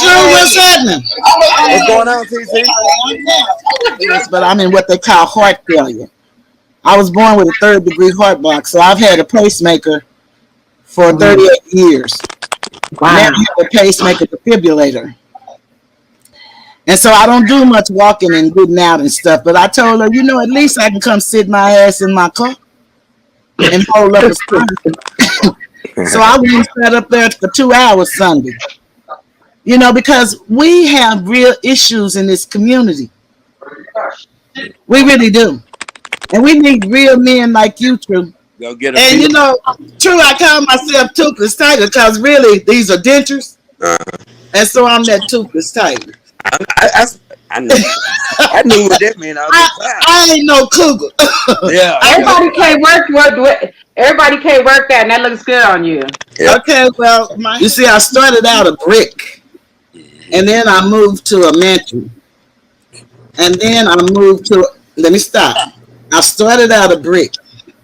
True, what's happening? What's going on, TC? Yes, but I'm in what they call heart failure. I was born with a third-degree heart block, so I've had a pacemaker for 38 years. Wow. Now I have a pacemaker defibrillator. And so I don't do much walking and getting out and stuff. But I told her, you know, at least I can come sit my ass in my car and hold up a spine. So I went and sat up there for 2 hours Sunday. You know, because we have real issues in this community. We really do. And we need real men like you, True. Go get And you know, True, I call myself Toothless Tiger because really these are dentures. And so I'm that Toothless Tiger. I knew what that meant all the time. I ain't no cougar. Yeah. Everybody can't work that, and that looks good on you. Yeah. Okay, well, you see, I started out a brick, and then I moved to a mansion, and then I moved to. Let me stop. I started out a brick.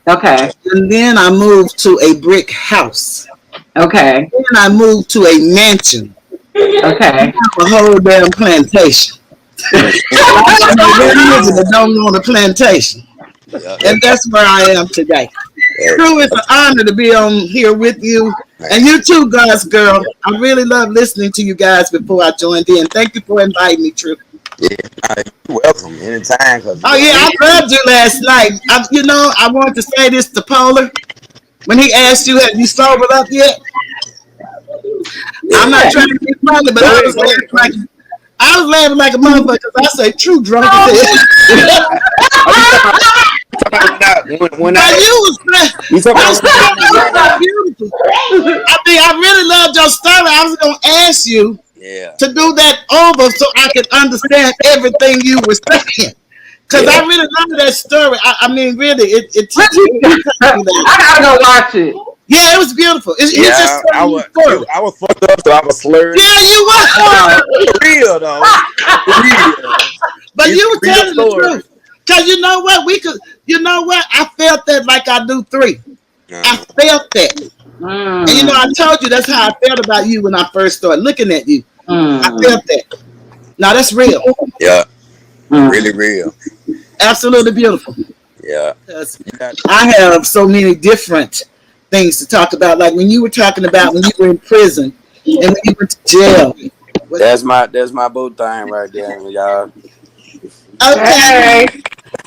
Okay. And then I moved to a brick house. Okay. Then I moved to a mansion. Okay. A whole damn plantation. That don't own a plantation. And that's where I am today. True, it's an honor to be on here with you. And you too, God's girl. I really love listening to you guys before I joined in. Thank you for inviting me, True. Yeah, you're welcome anytime. Oh yeah, I loved you last night. You know, I wanted to say this to Polar when he asked you, "Have you sobered up yet?" I'm not trying to be funny, but I was laughing like a motherfucker because I say True drunk as hell. When you was beautiful. I mean, I really loved your story. I was gonna ask you to do that over so I could understand everything you were saying. Because I really love that story. I mean, really, it touched me. I gotta go watch it. Yeah, it was beautiful. It's just I was fucked up, so I was slurred. Yeah, you were. Real though. Real. But you were telling the truth. Because you know what? I felt that like I do 3. I felt that. And you know, I told you that's how I felt about you when I first started looking at you. I felt that. Now that's real. Yeah. Really real. Absolutely beautiful. Yeah. I have so many different things to talk about. Like when you were talking about when you were in prison and when you went to jail. That's my boo thing right there, y'all. Okay.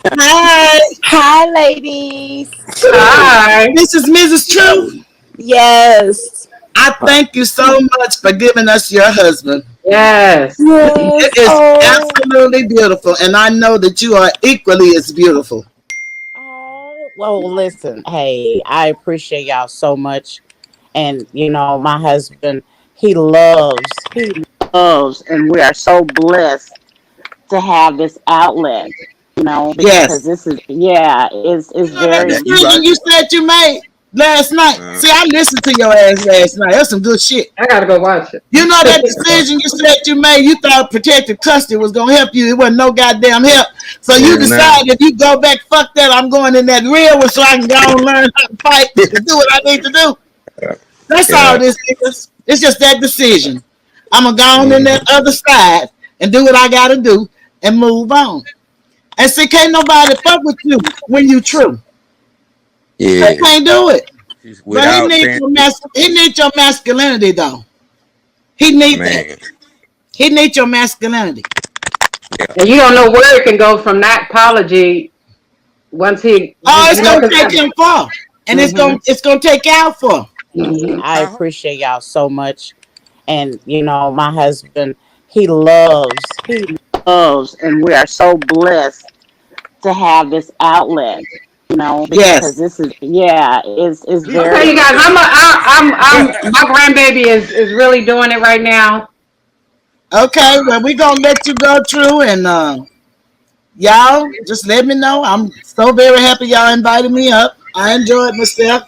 Hi. Hi, ladies. Hi. This is Mrs. True. Yes. I thank you so much for giving us your husband. Yes. It is absolutely beautiful, and I know that you are equally as beautiful. Oh, well, listen. Hey, I appreciate y'all so much. And, you know, my husband, he loves, and we are so blessed to have this outlet, you know, because this is, it's very. That decision you said you made last night. See, I listened to your ass last night. That's some good shit. I gotta go watch it. You know that decision you said you made, you thought protective custody was going to help you. It wasn't no goddamn help. So you decided if you go back, fuck that, I'm going in that real one so I can go and learn how to fight and do what I need to do. That's all this is. It's just that decision. I'm going to go on in that other side and do what I got to do and move on. And see, can't nobody fuck with you when you true. Yeah. They can't do it. But he needs your masculinity, though. He needs that. He needs your masculinity. And you don't know where it can go from that apology once he. Oh, it's gonna take him far, and it's gonna take out for him. I appreciate y'all so much, and you know, my husband, he loves, and we are so blessed to have this outlet. You know, because this is it's very. Okay, you guys, my grandbaby is really doing it right now. Okay, well, we're gonna let you go through, and y'all just let me know. I'm so very happy y'all invited me up. I enjoyed myself.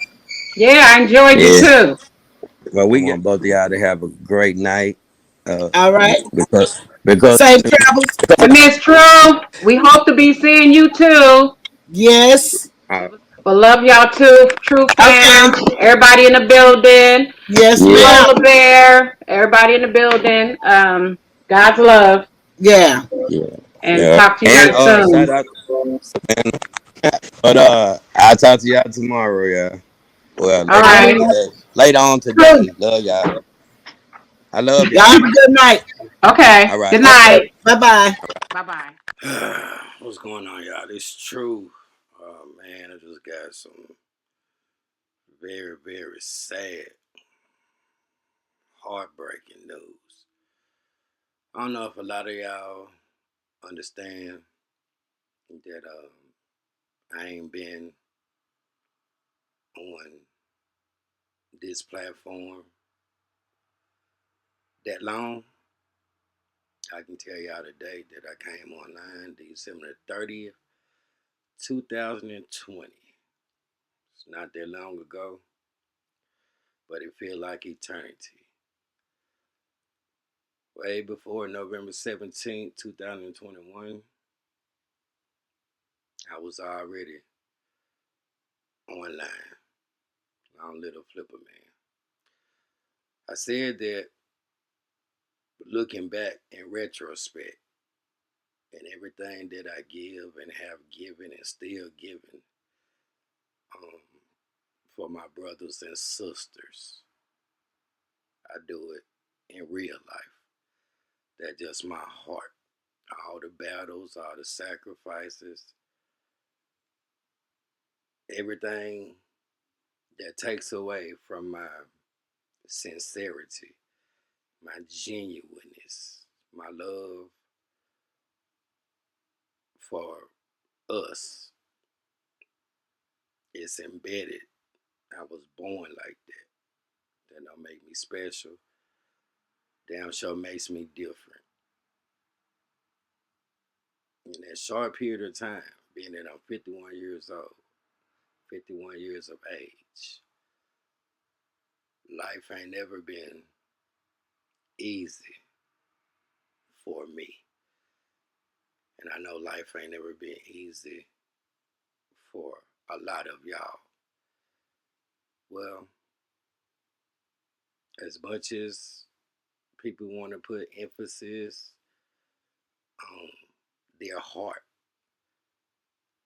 Yeah, I enjoyed you too. Well, we want both of y'all to have a great night. All right. Because safe travels. Miss True, we hope to be seeing you too. Yes. Well, love y'all too, True Okay. fam. Everybody in the building. Yes, Yeah. ma'am. Polar Bear. Everybody in the building. God's love. Yeah. Yeah. And Yeah. talk to you And guys soon. shout out to Savannah. But I'll talk to y'all tomorrow, yeah. Well, All later All on right. right. today. Later on True. today. Love y'all. I love Y'all y'all. have a good night. Okay. All right. Good Okay. night. Bye bye. Bye bye. What's going on, y'all? It's true. Oh man, I just got some very, very sad, heartbreaking news. I don't know if a lot of y'all understand that I ain't been on this platform that long. I can tell y'all the date that I came online, December 30th, 2020. It's not that long ago, but it feels like eternity. Way before November 17th, 2021, I was already online. Long little flipper man. I said that looking back in retrospect and everything that I give and have given and still giving um, for my brothers and sisters, I do it in real life. That's just my heart. All the battles, all the sacrifices, everything that takes away from my sincerity, my genuineness, my love for us. It's embedded. I was born like that. That don't make me special. Damn sure makes me different. In that short period of time, being that I'm 51 years old, 51 years of age, life ain't never been easy for me. And I know life ain't never been easy for a lot of y'all. Well, as much as people want to put emphasis on their heart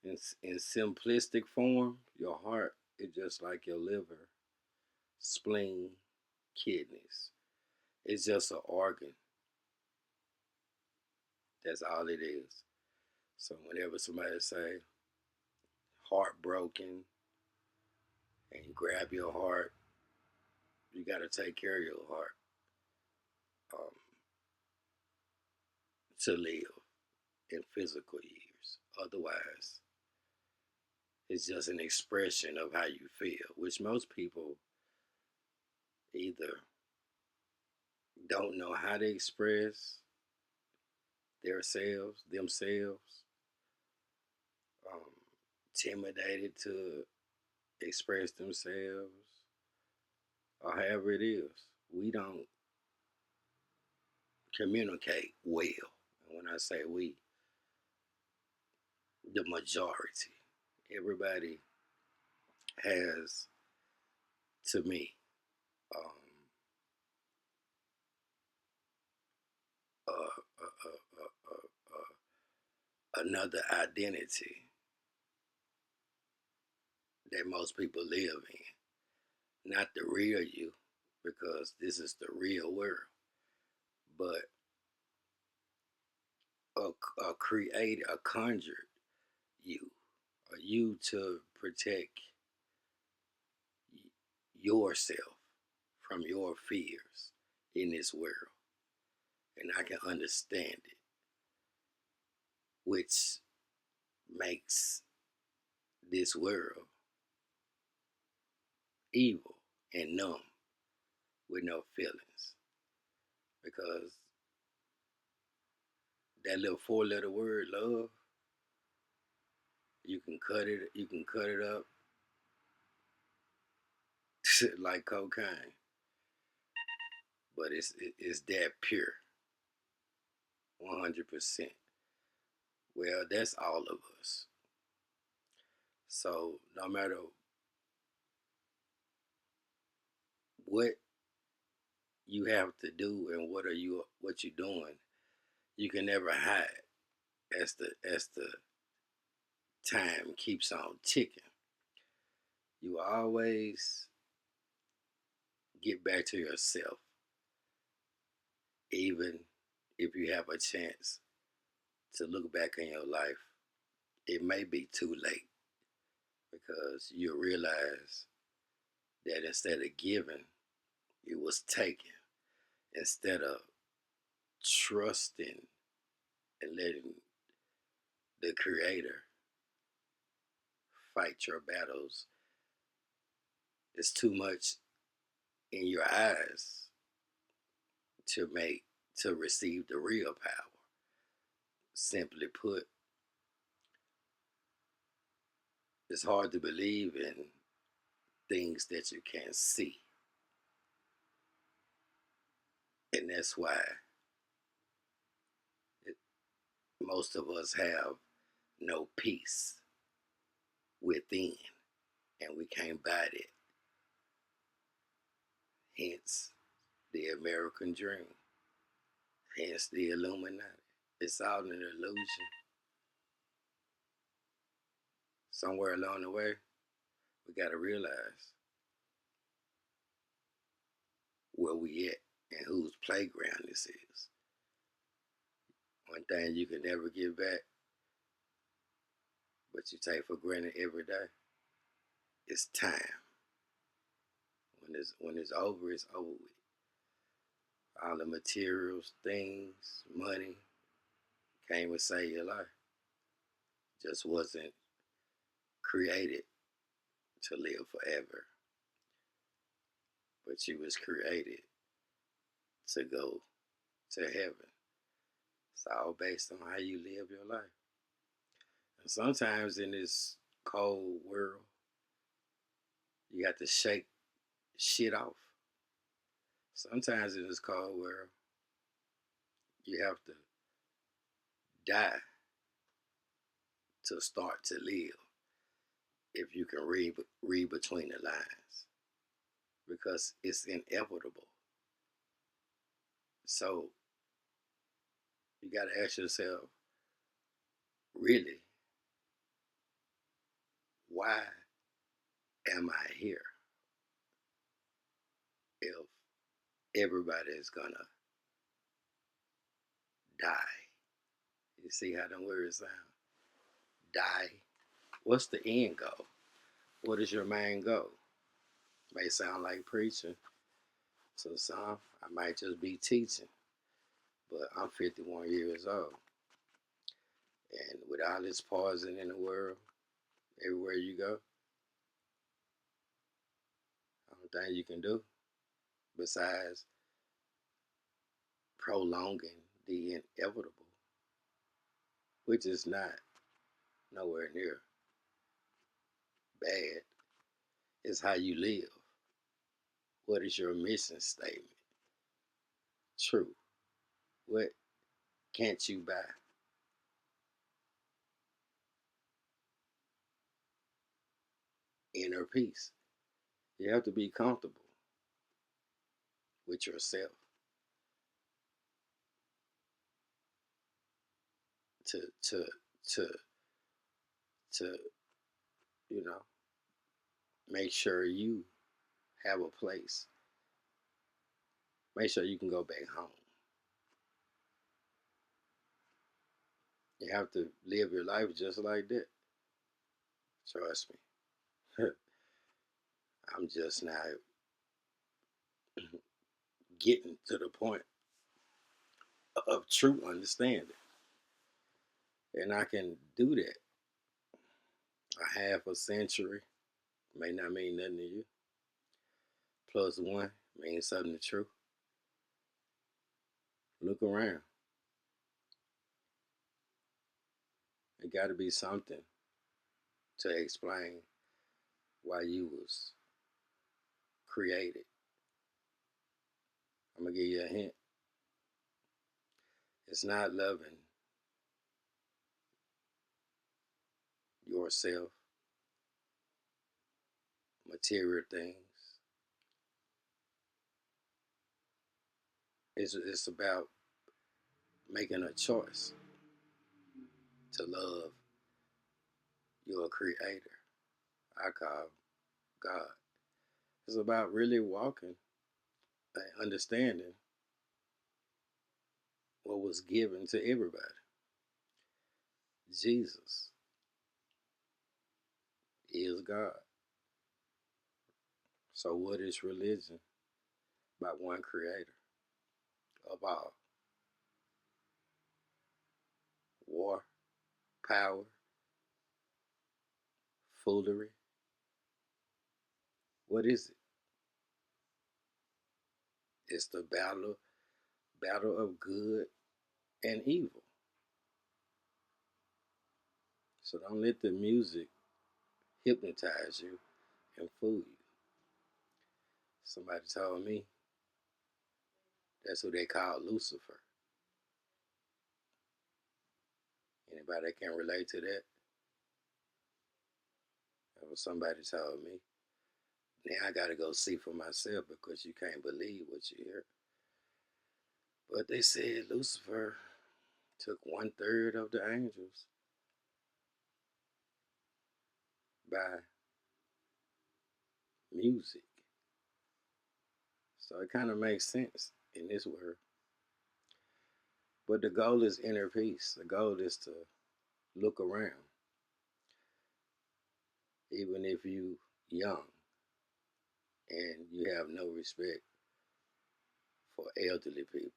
in simplistic form, your heart is just like your liver, spleen, kidneys. It's just an organ. That's all it is. So whenever somebody say heartbroken and grab your heart, you got to take care of your heart um, to live in physical years. Otherwise, it's just an expression of how you feel, which most people either don't know how to express themselves, um, intimidated to express themselves, or however it is. We don't communicate well. And when I say we, the majority, everybody has, to me, um, another identity that most people live in. Not the real you, because this is the real world, but a created, a conjured you, a you to protect yourself from your fears in this world. And I can understand it, which makes this world evil and numb with no feelings. Because that little four-letter word, love, you can cut it up like cocaine. But it's that pure, 100%. Well, that's all of us. So no matter what you have to do and what you're doing, you can never hide as the time keeps on ticking. You always get back to yourself, even if you have a chance to look back in your life. It may be too late because you realize that instead of giving, it was taken. Instead of trusting and letting the Creator fight your battles, it's too much in your eyes to receive the real power. Simply put, it's hard to believe in things that you can't see. And that's why it, most of us have no peace within, and we can't buy it. Hence the American dream, hence the Illuminati. It's all an illusion. Somewhere along the way, we got to realize where we at and whose playground this is. One thing you can never get back, but you take for granted every day, is time. When it's over, it's over with. All the materials, things, money came and saved your life. Just wasn't created to live forever, but you was created to go to heaven. It's all based on how you live your life. And sometimes in this cold world, you got to shake shit off. Sometimes in this cold world, you have to die to start to live. If you can read between the lines, because it's inevitable. So you got to ask yourself, really, why am I here if everybody is gonna die? You see how them words sound? Die. What's the end goal? What is your main goal? May sound like preaching to some. I might just be teaching, but I'm 51 years old, and with all this poison in the world, everywhere you go, only thing you can do besides prolonging the inevitable, which is not nowhere near bad, is how you live. What is your mission statement? True. What can't you buy? Inner peace. You have to be comfortable with yourself to to to to you know make sure you have a place. Make sure you can go back home. You have to live your life just like that. Trust me. I'm just now getting to the point of true understanding. And I can do that. A half a century may not mean nothing to you. Plus one means something to true. Look around. It got to be something to explain why you was created. I'm going to give you a hint. It's not loving yourself material things. It's about making a choice to love your creator. I call God. It's about really walking and understanding what was given to everybody. Jesus is God. So what is religion but one creator of all? War, power, foolery. What is it? It's the battle of good and evil. So don't let the music hypnotize you and fool you. Somebody told me that's who they call Lucifer. Anybody that can relate to that? That was somebody told me. Now I gotta go see for myself because you can't believe what you hear. But they said Lucifer took 1/3 of the angels by music. So it kind of makes sense in this world. But the goal is inner peace. The goal is to look around. Even if you young and you have no respect for elderly people.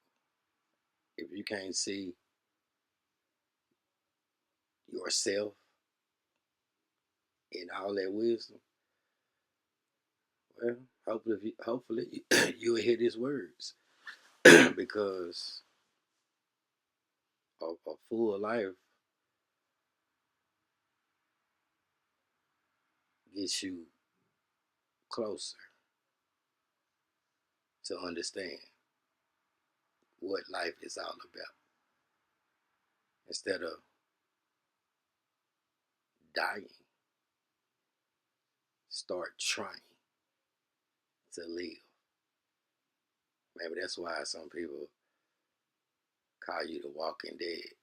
If you can't see yourself in all that wisdom, well, hopefully you'll hear these words because a full life gets you closer to understand what life is all about. Instead of dying, start trying to live. Maybe that's why some people call you the walking dead.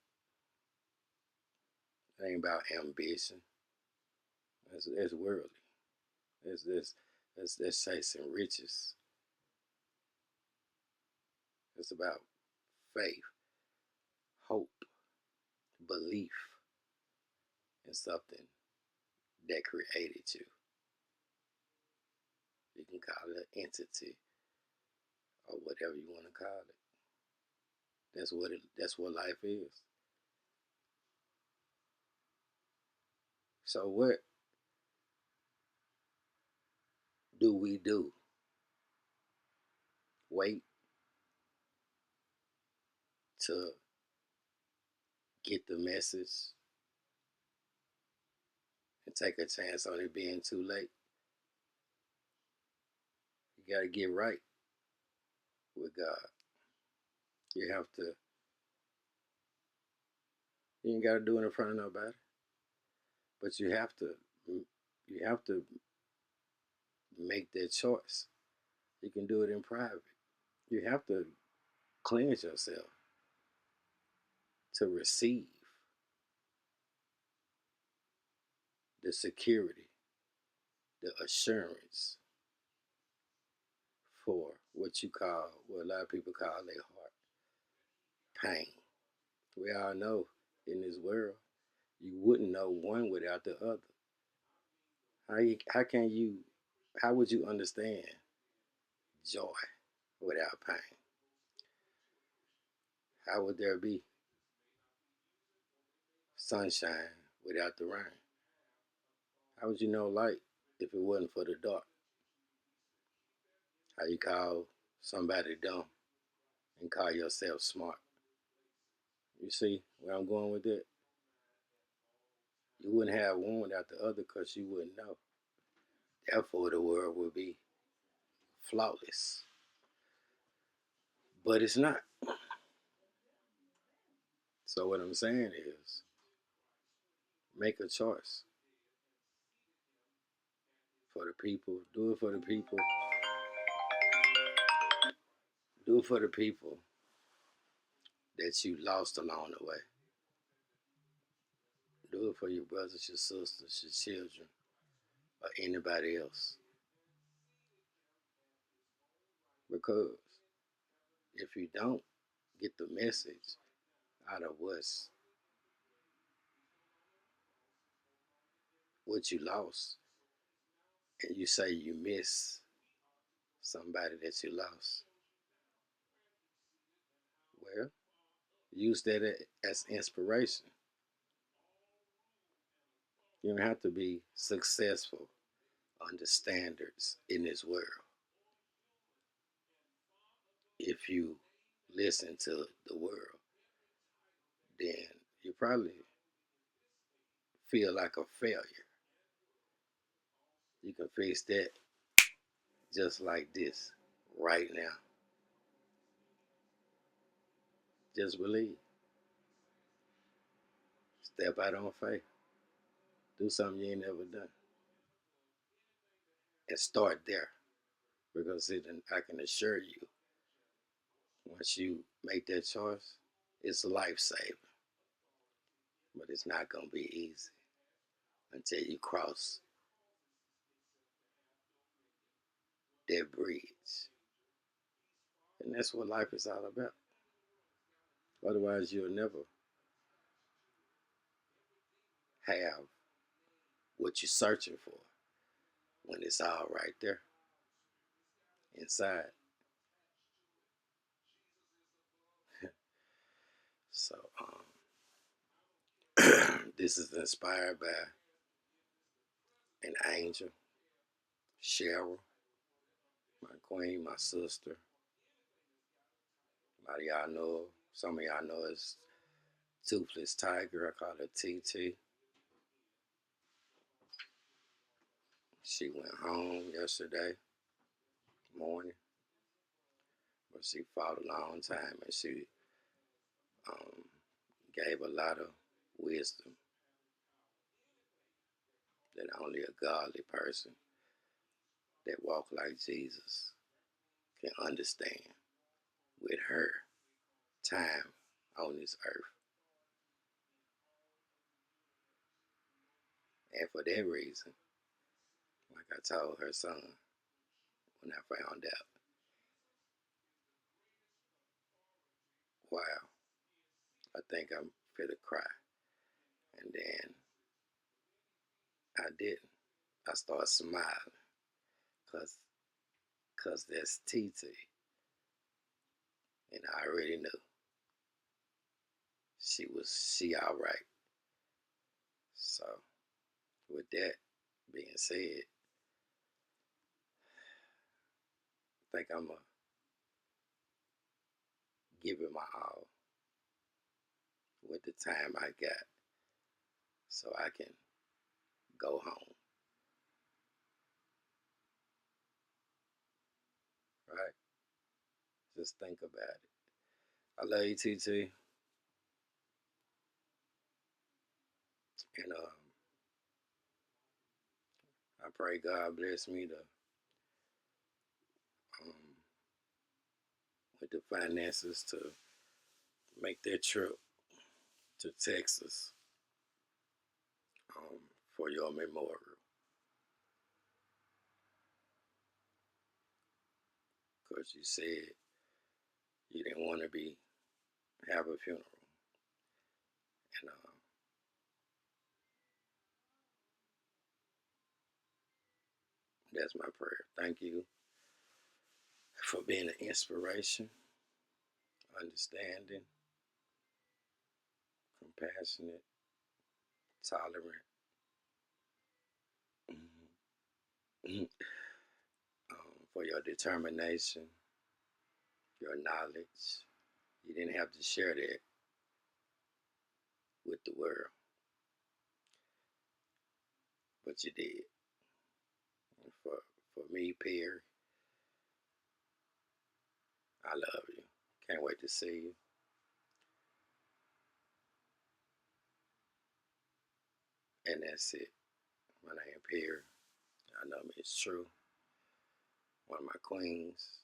It ain't about ambition. It's worldly. Let's chasing riches. It's about faith, hope, belief in something that created you. You can call it an entity or whatever you want to call it. That's what life is. So what do we do? Wait to get the message and take a chance on it being too late? You got to get right with God. You have to. You ain't got to do it in front of nobody, but you have to. You have to make that choice. You can do it in private. You have to cleanse yourself to receive the security, the assurance for what what a lot of people call their heart pain. We all know in this world, you wouldn't know one without the other. How would you understand joy without pain? How would there be sunshine without the rain? How would you know light if it wasn't for the dark? How you call somebody dumb and call yourself smart? You see where I'm going with that? You wouldn't have one without the other because you wouldn't know. Therefore, the world would be flawless. But it's not. So what I'm saying is, make a choice for the people. Do it for the people. Do it for the people that you lost along the way. Do it for your brothers, your sisters, your children, or anybody else. Because if you don't get the message out of what you lost, and you say you miss somebody that you lost, well, use that as inspiration. You don't have to be successful under standards in this world. If you listen to the world, then you probably feel like a failure. You can face that just like this right now. Just believe. Step out on faith. Do something you ain't never done. And start there. Because I can assure you, once you make that choice, it's life-saving. But it's not going to be easy until you cross that bridge. And that's what life is all about. Otherwise, you'll never have what you're searching for when it's all right there inside. So, this is inspired by an angel, Cheryl, my queen, my sister. A lot of y'all know her. Some of y'all know it's Toothless Tiger. I call her TT. She went home yesterday morning, but she fought a long time, and she gave a lot of wisdom that only a godly person that walk like Jesus can understand with her time on this earth. And for that reason, like I told her son when I found out, wow, I think I'm finna cry. And then I didn't. I started smiling cause that's TT. And I already knew she all right. So with that being said, I think I'm gonna give it my all with the time I got so I can go home. Right? Just think about it. I love you, TT. And I pray God bless me um, with the finances to make that trip to Texas for your memorial. Because you said you didn't want to have a funeral. And that's my prayer. Thank you for being an inspiration, understanding, compassionate, tolerant, for your determination, your knowledge. You didn't have to share that with the world, but you did. And for me, Perry, I love you. Can't wait to see you. And that's it. My name is Perry. I know Miss True, one of my queens,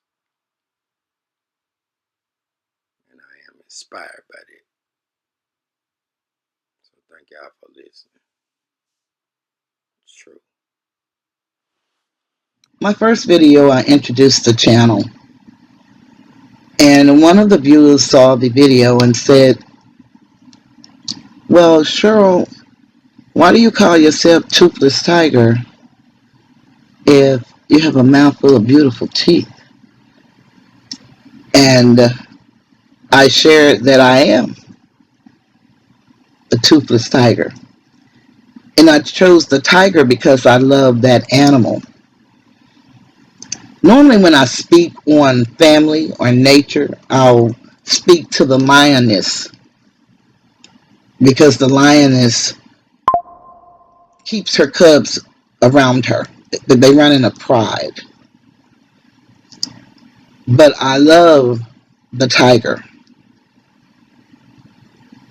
and I am inspired by that. So thank y'all for listening. True. My first video, I introduced the channel. And one of the viewers saw the video and said, well, Cheryl, why do you call yourself Toothless Tiger if you have a mouthful of beautiful teeth? And I shared that I am a toothless tiger. And I chose the tiger because I love that animal. Normally when I speak on family or nature, I'll speak to the lioness because the lioness keeps her cubs around her. They run in a pride. But I love the tiger.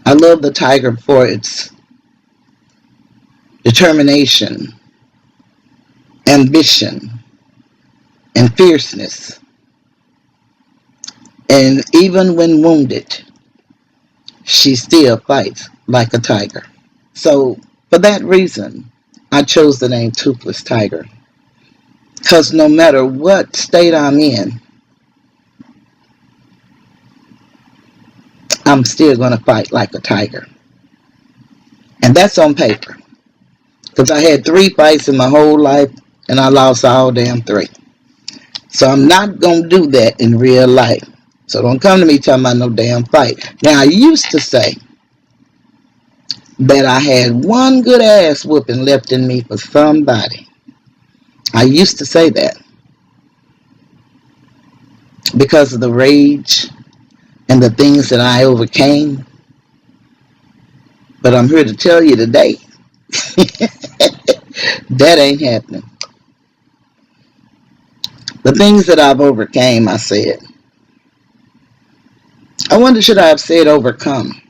I love the tiger for its determination, ambition, and fierceness. And even when wounded, she still fights like a tiger. So for that reason, I chose the name Toothless Tiger. Because no matter what state I'm in, I'm still going to fight like a tiger. And that's on paper. Because I had 3 fights in my whole life, and I lost all damn 3. So I'm not going to do that in real life. So don't come to me talking about no damn fight. Now, I used to say that I had one good ass whooping left in me for somebody. I used to say that because of the rage and the things that I overcame. But I'm here to tell you today, that ain't happening. The things that I've overcame, I said. I wonder, should I have said overcome?